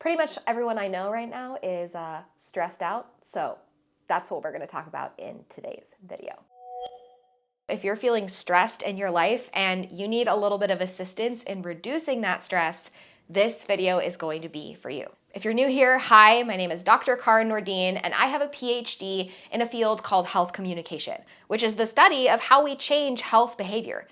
Pretty much everyone I know right now is stressed out, so that's what we're going to talk about in today's video. If you're feeling stressed in your life and you need a little bit of assistance in reducing that stress, this video is going to be for you. If you're new here, hi, my name is Dr. Karin Nordin, and I have a PhD in a field called health communication, which is the study of how we change health behavior.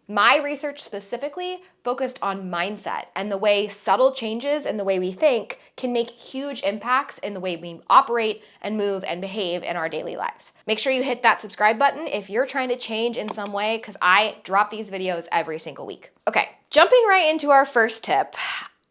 My research specifically focused on mindset and the way subtle changes in the way we think can make huge impacts in the way we operate and move and behave in our daily lives. Make sure you hit that subscribe button if you're trying to change in some way, because I drop these videos every single week. Okay, jumping right into our first tip.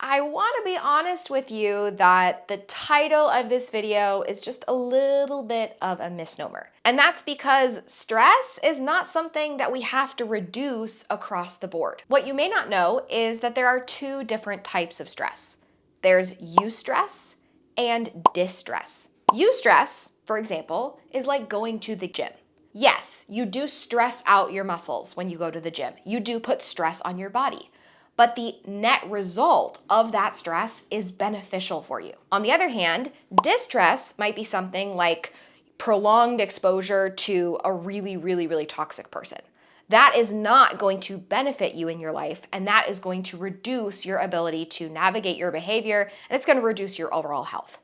I want to be honest with you that the title of this video is just a little bit of a misnomer. And that's because stress is not something that we have to reduce across the board. What you may not know is that there are two different types of stress. There's eustress and distress. Eustress, for example, is like going to the gym. Yes, you do stress out your muscles when you go to the gym. You do put stress on your body. But the net result of that stress is beneficial for you. On the other hand, distress might be something like prolonged exposure to a really toxic person. That is not going to benefit you in your life, and that is going to reduce your ability to navigate your behavior, and it's going to reduce your overall health.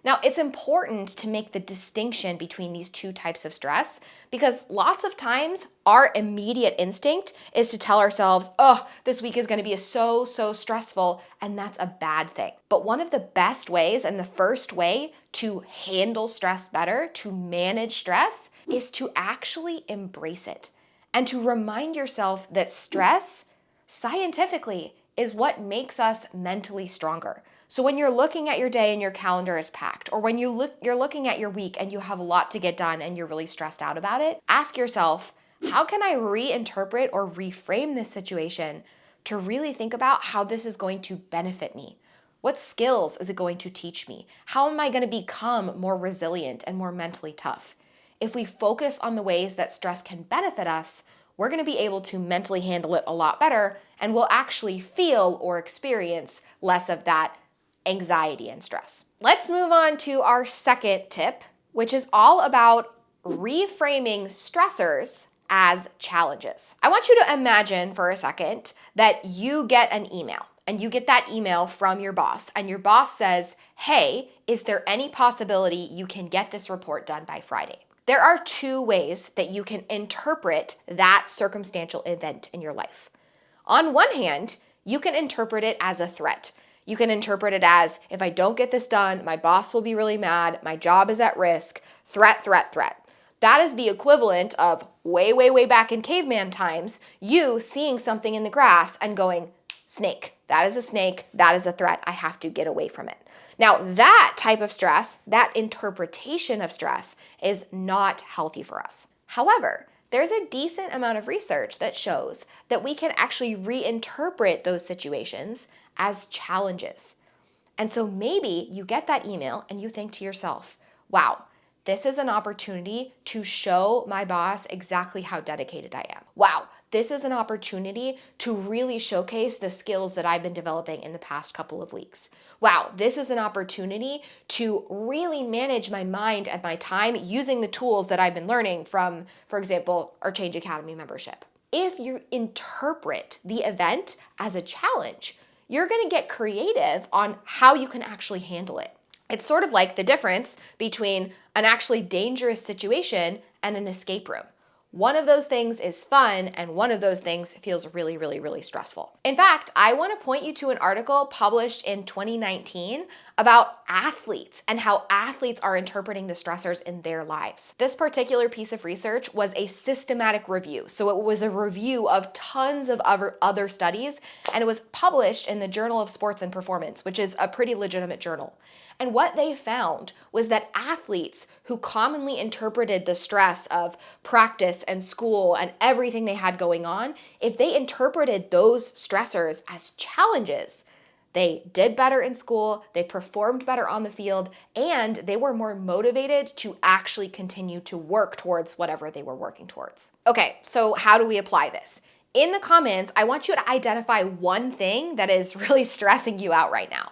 Now, it's important to make the distinction between these two types of stress because lots of times our immediate instinct is to tell ourselves, oh, this week is going to be so stressful, and that's a bad thing. But one of the best ways and the first way to handle stress better, to manage stress, is to actually embrace it and to remind yourself that stress, scientifically, is what makes us mentally stronger. So when you're looking at your day and your calendar is packed, or when you're looking at your week and you have a lot to get done and you're really stressed out about it, ask yourself, how can I reinterpret or reframe this situation to really think about how this is going to benefit me? What skills is it going to teach me? How am I going to become more resilient and more mentally tough? If we focus on the ways that stress can benefit us, we're going to be able to mentally handle it a lot better, and we'll actually feel or experience less of that anxiety and stress. Let's move on to our second tip, which is all about reframing stressors as challenges. I want you to imagine for a second that you get an email, and you get that email from your boss, and your boss says, hey, is there any possibility you can get this report done by Friday? There are two ways that you can interpret that circumstantial event in your life. On one hand, you can interpret it as a threat. You can interpret it as, if I don't get this done, my boss will be really mad, my job is at risk, threat. That is the equivalent of way back in caveman times, you seeing something in the grass and going, snake, that is a snake, that is a threat, I have to get away from it. Now, that type of stress, that interpretation of stress, is not healthy for us. However, there's a decent amount of research that shows that we can actually reinterpret those situations as challenges. And so maybe you get that email and you think to yourself, wow, this is an opportunity to show my boss exactly how dedicated I am. Wow, this is an opportunity to really showcase the skills that I've been developing in the past couple of weeks. Wow, this is an opportunity to really manage my mind and my time using the tools that I've been learning from, for example, our Change Academy membership. If you interpret the event as a challenge, you're going to get creative on how you can actually handle it. It's sort of like the difference between an actually dangerous situation and an escape room. One of those things is fun, and one of those things feels really stressful. In fact, I want to point you to an article published in 2019 about athletes and how athletes are interpreting the stressors in their lives. This particular piece of research was a systematic review. So it was a review of tons of other studies, and it was published in the Journal of Sports and Performance, which is a pretty legitimate journal. And what they found was that athletes who commonly interpreted the stress of practice and school and everything they had going on, if they interpreted those stressors as challenges, they did better in school, they performed better on the field, and they were more motivated to actually continue to work towards whatever they were working towards. Okay, so how do we apply this? In the comments, I want you to identify one thing that is really stressing you out right now.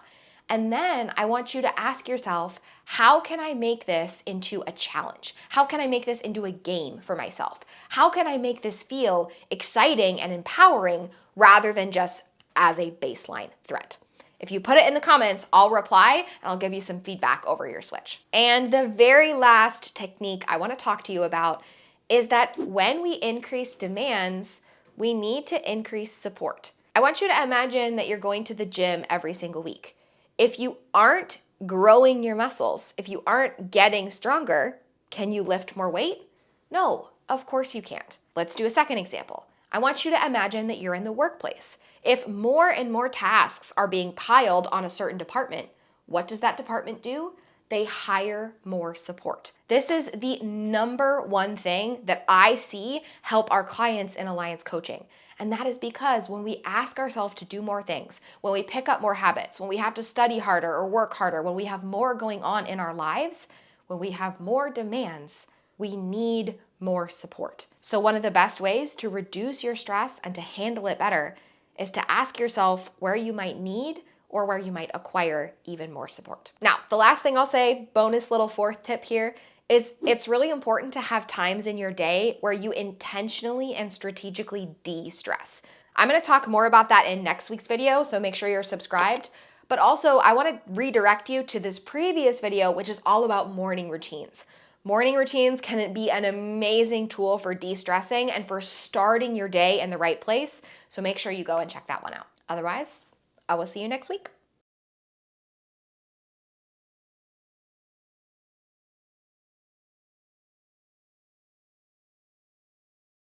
And then I want you to ask yourself, how can I make this into a challenge? How can I make this into a game for myself? How can I make this feel exciting and empowering rather than just as a baseline threat? If you put it in the comments, I'll reply and I'll give you some feedback over your switch. And the very last technique I want to talk to you about is that when we increase demands, we need to increase support. I want you to imagine that you're going to the gym every single week. If you aren't growing your muscles, if you aren't getting stronger, can you lift more weight? No, of course you can't. Let's do a second example. I want you to imagine that you're in the workplace. If more and more tasks are being piled on a certain department, what does that department do? They hire more support. This is the number one thing that I see help our clients in Alliance Coaching. And that is because when we ask ourselves to do more things, when we pick up more habits, when we have to study harder or work harder, when we have more going on in our lives, when we have more demands, we need more support. So one of the best ways to reduce your stress and to handle it better is to ask yourself where you might need or where you might acquire even more support. Now, the last thing I'll say, bonus little fourth tip here, is it's really important to have times in your day where you intentionally and strategically de-stress. I'm gonna talk more about that in next week's video, so make sure you're subscribed. But also, I wanna redirect you to this previous video, which is all about morning routines. Morning routines can be an amazing tool for de-stressing and for starting your day in the right place, so make sure you go and check that one out. Otherwise, I will see you next week.